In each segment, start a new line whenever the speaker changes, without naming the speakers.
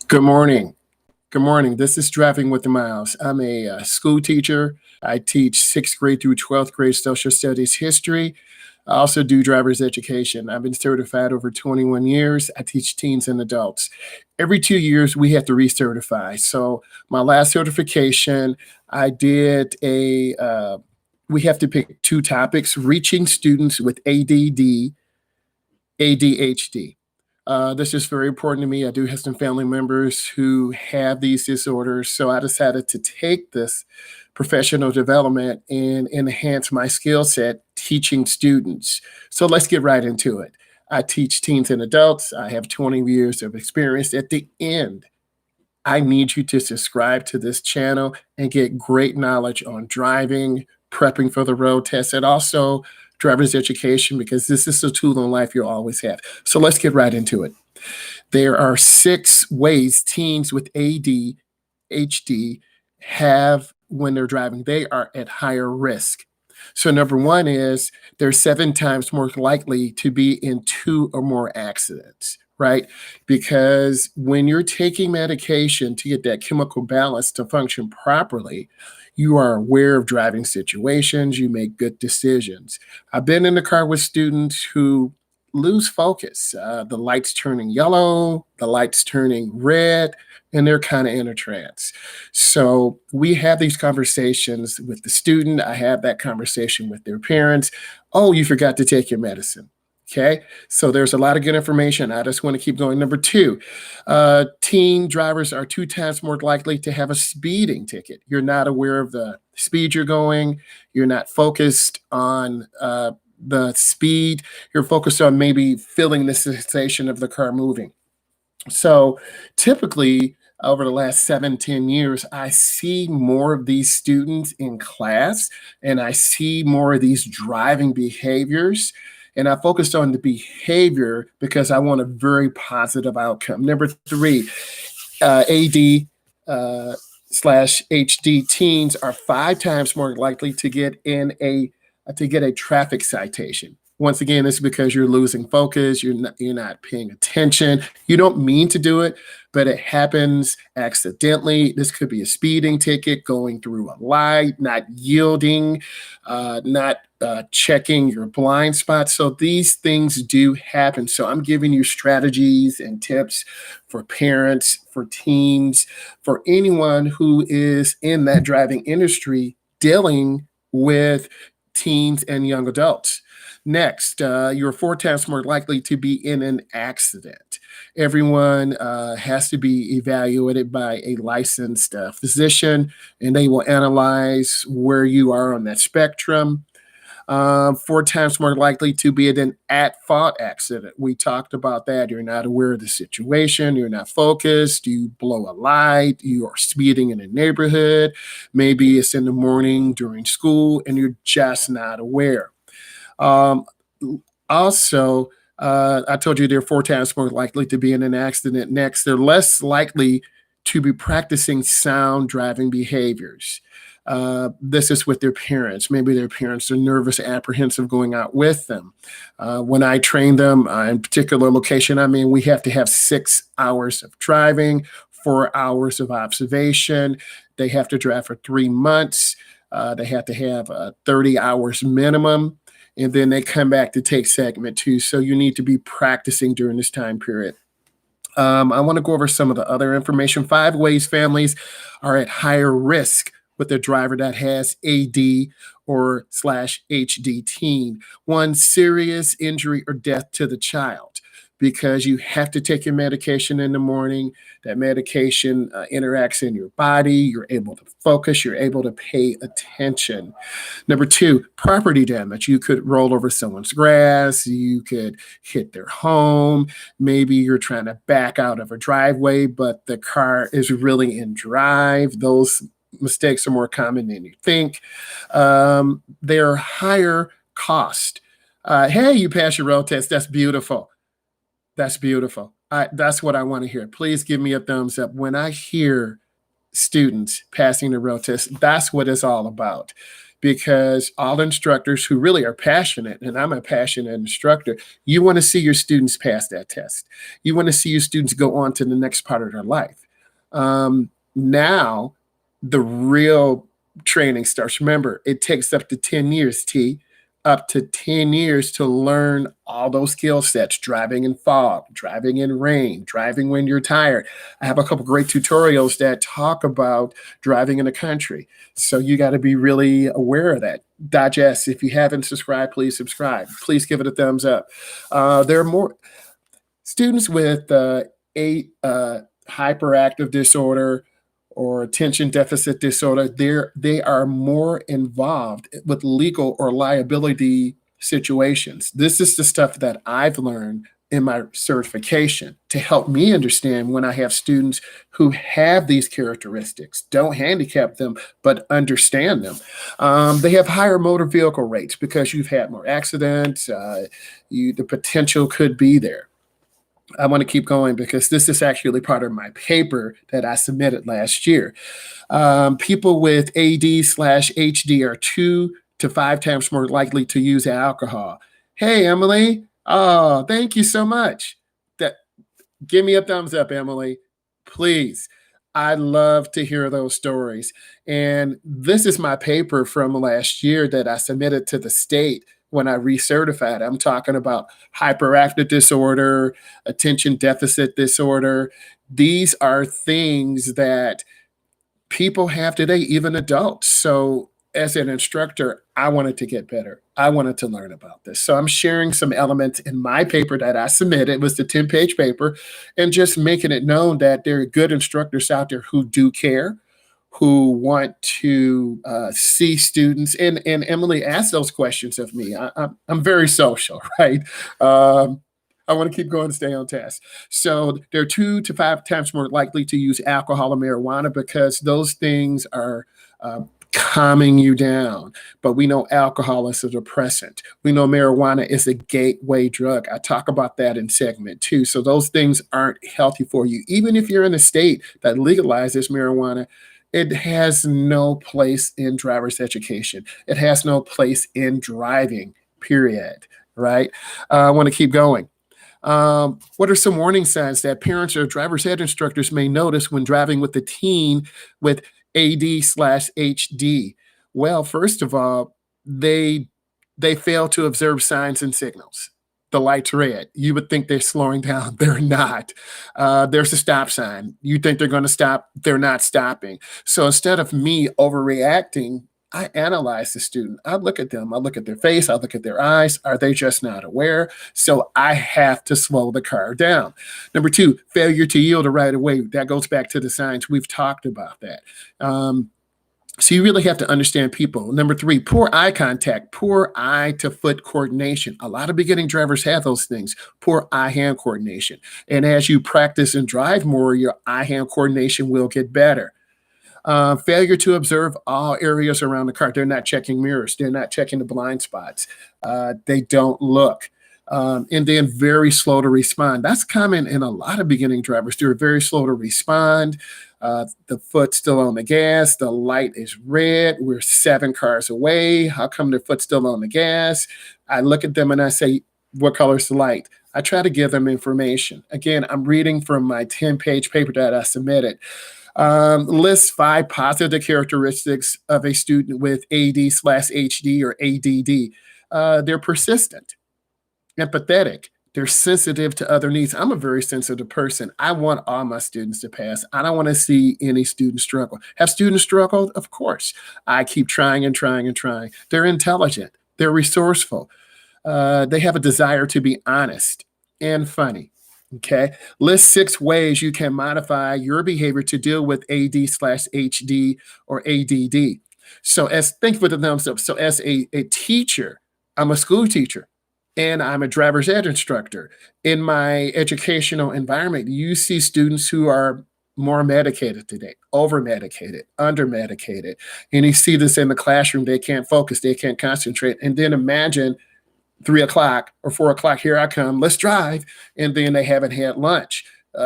Good morning. Good morning. This is Driving with the Myles. I'm a school teacher. I teach sixth grade through 12th grade social studies history. I also do driver's education. I've been certified over 21 years. I teach teens and adults. Every 2 years, we have to recertify. So, my last certification, I did we have to pick two topics: reaching students with ADD, ADHD. This is very important to me. I do have some family members who have these disorders, so I decided to take this professional development and enhance my skill set teaching students. So let's get right into it. I teach teens and adults. I have 20 years of experience. At the end, I need you to subscribe to this channel and get great knowledge on driving, prepping for the road test, and also driver's education, because this is a tool in life you'll always have. So let's get right into it. There are 6 ways teens with ADHD have when they're driving. They are at higher risk. So number one is they're 7 times more likely to be in 2 or more accidents, right? Because when you're taking medication to get that chemical balance to function properly, you are aware of driving situations, you make good decisions. I've been in the car with students who lose focus. The lights turning yellow, the lights turning red, and they're kind of in a trance. So we have these conversations with the student. I have that conversation with their parents. Oh, you forgot to take your medicine. Okay, so there's a lot of good information. I just want to keep going. Number 2, teen drivers are 2 times more likely to have a speeding ticket. You're not aware of the speed you're going. You're not focused on the speed. You're focused on maybe feeling the sensation of the car moving. So typically, over the last 7, 10 years, I see more of these students in class and I see more of these driving behaviors. And I focused on the behavior because I want a very positive outcome. Number 3, AD slash HD teens are 5 times more likely to get a traffic citation. Once again, this is because you're losing focus, you're not paying attention. You don't mean to do it, but it happens accidentally. This could be a speeding ticket, going through a light, not yielding, not checking your blind spots. So these things do happen. So I'm giving you strategies and tips for parents, for teens, for anyone who is in that driving industry dealing with teens and young adults. Next, you're 4 times more likely to be in an accident. Everyone has to be evaluated by a licensed physician, and they will analyze where you are on that spectrum. 4 times more likely to be in an at-fault accident. We talked about that. You're not aware of the situation. You're not focused. You blow a light. You are speeding in a neighborhood. Maybe it's in the morning during school, and you're just not aware. Um, Also, I told you they're 4 times more likely to be in an accident. Next, they're less likely to be practicing sound driving behaviors. This is with their parents. Maybe their parents are nervous, apprehensive going out with them. When I train them in particular location, I mean, we have to have 6 hours of driving, 4 hours of observation. They have to drive for 3 months. They have to have 30 hours minimum, and then they come back to take segment 2. So you need to be practicing during this time period. I want to go over some of the other information. 5 ways families are at higher risk with a driver that has AD or slash HD teen. 1, serious injury or death to the child, because you have to take your medication in the morning. That medication interacts in your body. You're able to focus. You're able to pay attention. Number 2, property damage. You could roll over someone's grass. You could hit their home. Maybe you're trying to back out of a driveway, but the car is really in drive. Those mistakes are more common than you think. They're higher cost. Hey, you passed your road test. That's beautiful. That's beautiful. That's what I want to hear. Please give me a thumbs up. When I hear students passing the road test, that's what it's all about. because all instructors who really are passionate, and I'm a passionate instructor, you want to see your students pass that test. You want to see your students go on to the next part of their life. Now, the real training starts. Remember, it takes up to 10 years, up to 10 years to learn all those skill sets: driving in fog, driving in rain, driving when you're tired. I have a couple great tutorials that talk about driving in the country. So you got to be really aware of that. Digest. If you haven't subscribed, please subscribe. Please give it a thumbs up. There are more students with hyperactive disorder or attention deficit disorder. They are more involved with legal or liability situations. This is the stuff that I've learned in my certification to help me understand when I have students who have these characteristics. Don't handicap them, but understand them. They have higher motor vehicle rates because you've had more accidents. The potential could be there. I want to keep going because this is actually part of my paper that I submitted last year. People with AD/HD are 2 to 5 times more likely to use alcohol. Hey, Emily. Oh, thank you so much. Give me a thumbs up, Emily, please. I love to hear those stories. And this is my paper from last year that I submitted to the state when I recertified. I'm talking about hyperactive disorder, attention deficit disorder. These are things that people have today, even adults. So as an instructor, I wanted to get better. I wanted to learn about this. So I'm sharing some elements in my paper that I submitted. It was the 10-page paper, and just making it known that there are good instructors out there who do care, who want to see students. And Emily asked those questions of me. I'm very social, right? I want to keep going to stay on task. So they're 2 to 5 times more likely to use alcohol or marijuana because those things are calming you down. But we know alcohol is a depressant. We know marijuana is a gateway drug. I talk about that in segment 2. So those things aren't healthy for you. Even if you're in a state that legalizes marijuana, it has no place in driver's education. It has no place in driving, period, right? I want to keep going. What are some warning signs that parents or driver's ed instructors may notice when driving with a teen with AD/HD? Well, first of all, they fail to observe signs and signals. The light's red. You would think they're slowing down. They're not. There's a stop sign. You think they're going to stop. They're not stopping. So instead of me overreacting, I analyze the student. I look at them. I look at their face. I look at their eyes. Are they just not aware? So I have to slow the car down. Number 2, failure to yield a right of way. That goes back to the signs. We've talked about that. So you really have to understand people. Number 3, poor eye contact, poor eye to foot coordination. A lot of beginning drivers have those things, poor eye-hand coordination. And as you practice and drive more, your eye-hand coordination will get better. Failure to observe all areas around the car. They're not checking mirrors. They're not checking the blind spots. They don't look. And then very slow to respond. That's common in a lot of beginning drivers. They're very slow to respond. The foot's still on the gas. The light is red. We're 7 cars away. How come their foot's still on the gas? I look at them and I say, what color's the light? I try to give them information. Again, I'm reading from my 10-page paper that I submitted. List 5 positive characteristics of a student with AD/HD or ADD. They're persistent, empathetic. They're sensitive to other needs. I'm a very sensitive person. I want all my students to pass. I don't want to see any students struggle. Have students struggled? Of course. I keep trying and trying and trying. They're intelligent. They're resourceful. They have a desire to be honest and funny. Okay. List 6 ways you can modify your behavior to deal with AD/HD or ADD. So thank you for the thumbs up. So as a teacher, I'm a school teacher and I'm a driver's ed instructor. In my educational environment, you see students who are more medicated today, over-medicated, under-medicated. And you see this in the classroom. They can't focus. They can't concentrate. And then imagine 3 o'clock or 4 o'clock, here I come, let's drive. And then they haven't had lunch.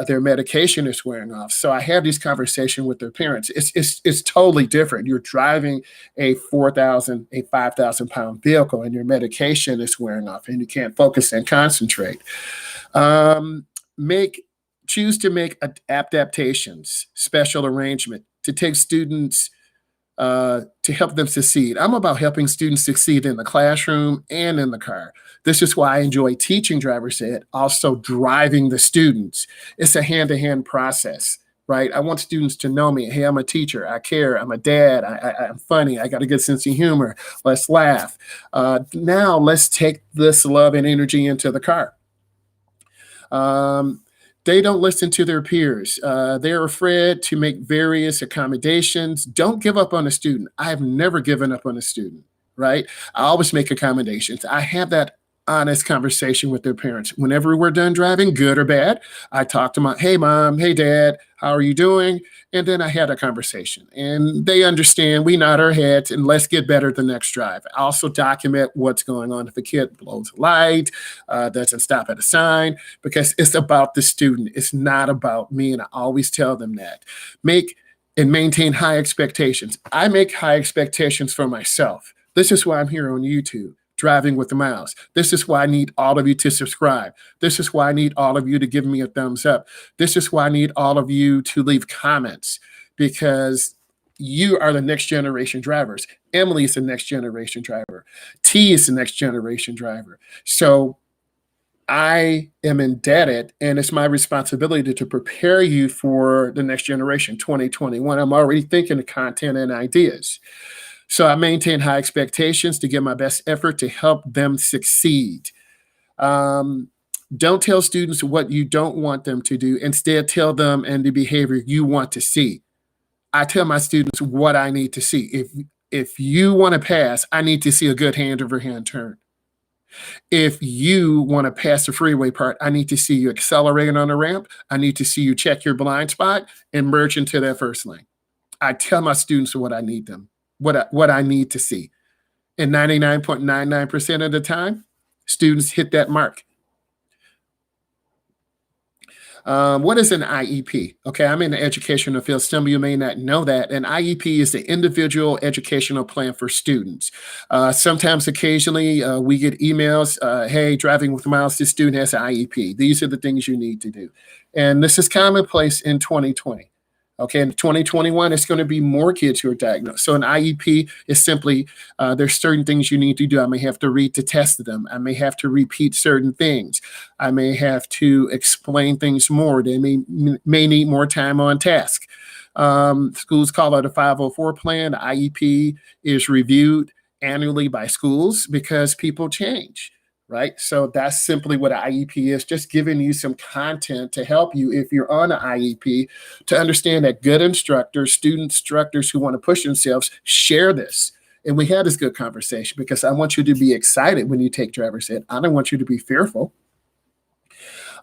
their medication is wearing off. So I have these conversations with their parents. It's totally different. You're driving a 5,000 pound vehicle, and your medication is wearing off, and you can't focus and concentrate. Make Choose to make adaptations, special arrangement to take students to help them succeed. I'm about helping students succeed in the classroom and in the car. This is why I enjoy teaching driver's ed, also driving the students. It's a hand-to-hand process, right? I want students to know me. Hey, I'm a teacher. I care. I'm a dad. I'm funny. I got a good sense of humor. Let's laugh. Now let's take this love and energy into the car. Um, they don't listen to their peers. They're afraid to make various accommodations. Don't give up on a student. I've never given up on a student, right? I always make accommodations. I have that honest conversation with their parents. Whenever we're done driving, good or bad, I talk to my, hey, mom, hey, dad, how are you doing? And then I had a conversation, and they understand. We nod our heads and let's get better the next drive. I also document what's going on if a kid blows a light, doesn't stop at a sign, because it's about the student. It's not about me. And I always tell them that. Make and maintain high expectations. I make high expectations for myself. This is why I'm here on YouTube. Driving with the Myles. This is why I need all of you to subscribe. This is why I need all of you to give me a thumbs up. This is why I need all of you to leave comments, because you are the next generation drivers. Emily is the next generation driver. T is the next generation driver. So I am indebted, and it's my responsibility to prepare you for the next generation, 2021. I'm already thinking of content and ideas. So I maintain high expectations to give my best effort to help them succeed. Um, don't tell students what you don't want them to do. Instead, tell them and the behavior you want to see. I tell my students what I need to see. If you want to pass, I need to see a good hand over hand turn. If you want to pass the freeway part, I need to see you accelerating on the ramp. I need to see you check your blind spot and merge into that first lane. I tell my students what I need them, what I need to see. And 99.99% of the time, students hit that mark. What is an IEP? Okay, I'm in the educational field. Some of you may not know that. An IEP is the individual educational plan for students. Sometimes, occasionally, we get emails, hey, Driving with Myles, this student has an IEP. These are the things you need to do. And this is commonplace in 2020. Okay, in 2021, it's going to be more kids who are diagnosed. So an IEP is simply, there's certain things you need to do. I may have to read to test them. I may have to repeat certain things. I may have to explain things more. They may need more time on task. Schools call it a 504 plan. The IEP is reviewed annually by schools because people change. Right? So that's simply what an IEP is, just giving you some content to help you if you're on an IEP to understand that good instructors, student instructors who want to push themselves, share this. And we had this good conversation because I want you to be excited when you take driver's ed. I don't want you to be fearful.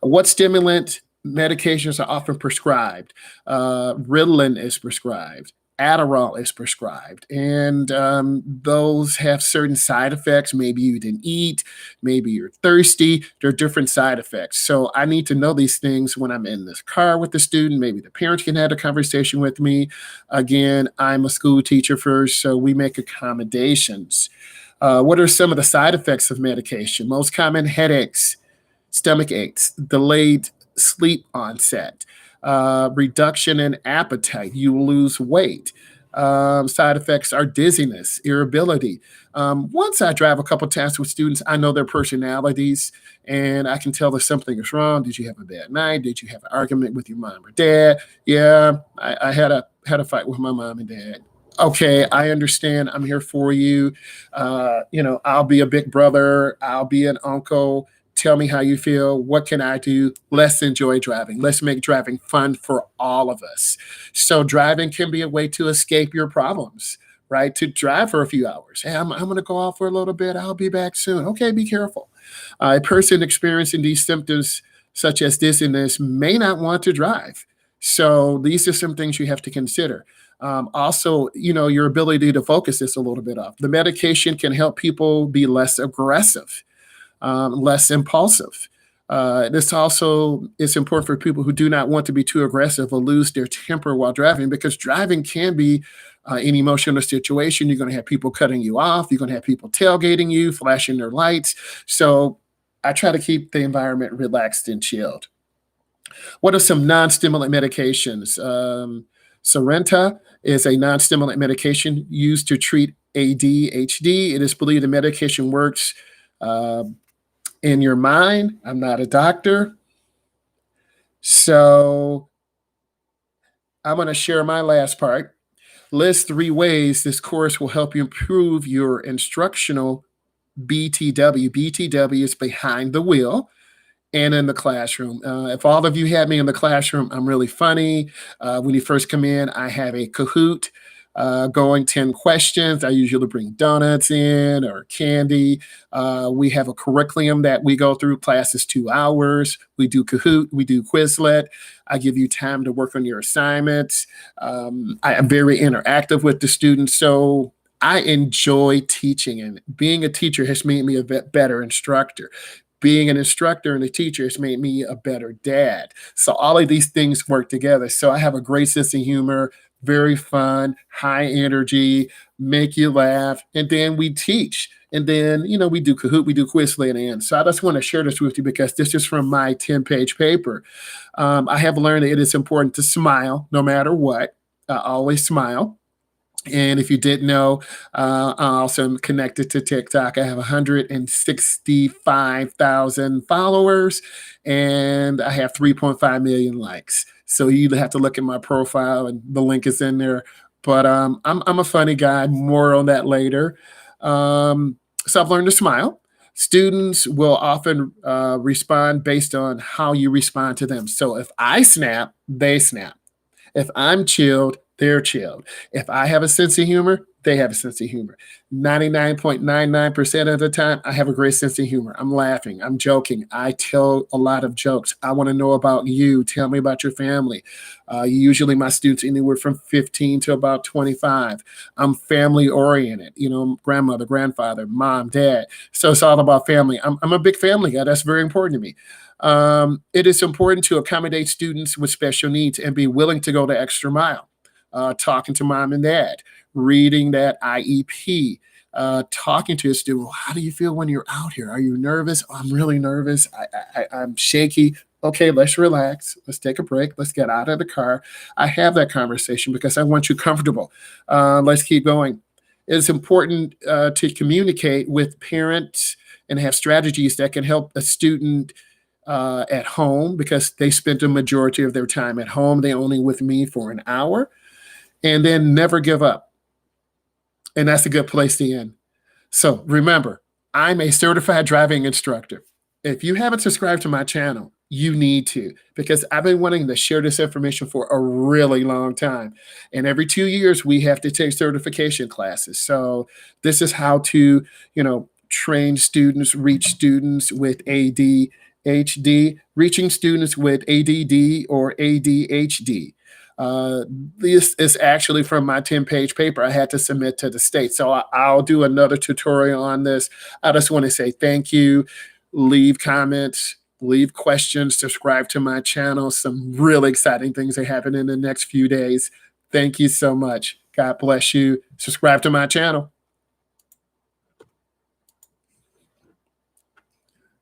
What stimulant medications are often prescribed? Ritalin is prescribed. Adderall is prescribed, and those have certain side effects. Maybe you didn't eat, maybe you're thirsty. There are different side effects. So I need to know these things when I'm in this car with the student. Maybe the parents can have a conversation with me. Again, I'm a school teacher first, so we make accommodations. What are some of the side effects of medication? Most common: headaches, stomach aches, delayed sleep onset, reduction in appetite, you lose weight. Side effects are dizziness, irritability. Once I drive a couple times with students, I know their personalities, and I can tell if something is wrong. Did you have a bad night? Did you have an argument with your mom or dad? Yeah, I had a fight with my mom and dad. Okay, I understand. I'm here for you. I'll be a big brother. I'll be an uncle. Tell me how you feel. What can I do? Let's enjoy driving. Let's make driving fun for all of us. So driving can be a way to escape your problems, right? To drive for a few hours. Hey, I'm going to go out for a little bit. I'll be back soon. Okay, be careful. A person experiencing these symptoms, such as dizziness, may not want to drive. So these are some things you have to consider. Also, your ability to focus is a little bit off. The medication can help people be less aggressive, less impulsive. This also is important for people who do not want to be too aggressive or lose their temper while driving, because driving can be an emotional situation. You're going to have people cutting you off. You're going to have people tailgating you, flashing their lights. So I try to keep the environment relaxed and chilled. What are some non-stimulant medications? Sorrenta is a non-stimulant medication used to treat ADHD. It is believed the medication works uh, in your mind. I'm not a doctor, so I'm going to share my last part. List 3 ways this course will help you improve your instructional BTW. BTW is behind the wheel and in the classroom. If all of you had me in the classroom, I'm really funny. When you first come in, I have a Kahoot going 10 questions. I usually bring donuts in or candy. We have a curriculum that we go through. Class is 2 hours. We do Kahoot, we do Quizlet. I give you time to work on your assignments. I am very interactive with the students. So I enjoy teaching, and being a teacher has made me a better instructor. Being an instructor and a teacher has made me a better dad. So all of these things work together. So I have a great sense of humor, very fun, high energy, make you laugh, and then we teach. And then, we do Kahoot, we do Quizlet in. So I just want to share this with you because this is from my 10-page paper. I have learned that it is important to smile no matter what. Always smile. And if you didn't know, I'm also connected to TikTok. I have 165,000 followers and I have 3.5 million likes. So you have to look at my profile and the link is in there. But I'm a funny guy. More on that later. So I've learned to smile. Students will often respond based on how you respond to them. So if I snap, they snap. If I'm chilled, they're chilled. If I have a sense of humor, they have a sense of humor. 99.99% of the time, I have a great sense of humor. I'm laughing. I'm joking. I tell a lot of jokes. I want to know about you. Tell me about your family. Usually my students anywhere from 15 to about 25. I'm family oriented, grandmother, grandfather, mom, dad. So it's all about family. I'm a big family guy. That's very important to me. It is important to accommodate students with special needs and be willing to go the extra mile. Talking to mom and dad, reading that IEP, talking to a student. Well, how do you feel when you're out here? Are you nervous? Oh, I'm really nervous. I'm shaky. Okay, let's relax. Let's take a break. Let's get out of the car. I have that conversation because I want you comfortable. Let's keep going. It's important to communicate with parents and have strategies that can help a student at home because they spent a majority of their time at home. They only with me for an hour. And then never give up. And that's a good place to end. So remember, I'm a certified driving instructor. If you haven't subscribed to my channel, you need to, because I've been wanting to share this information for a really long time. And every 2 years, we have to take certification classes. So this is how to, train students, reach students with ADHD, reaching students with ADD or ADHD. This is actually from my 10-page paper I had to submit to the state. So I'll do another tutorial on this. I just want to say thank you. Leave comments, leave questions, subscribe to my channel. Some really exciting things are happening in the next few days. Thank you so much. God bless you. Subscribe to my channel.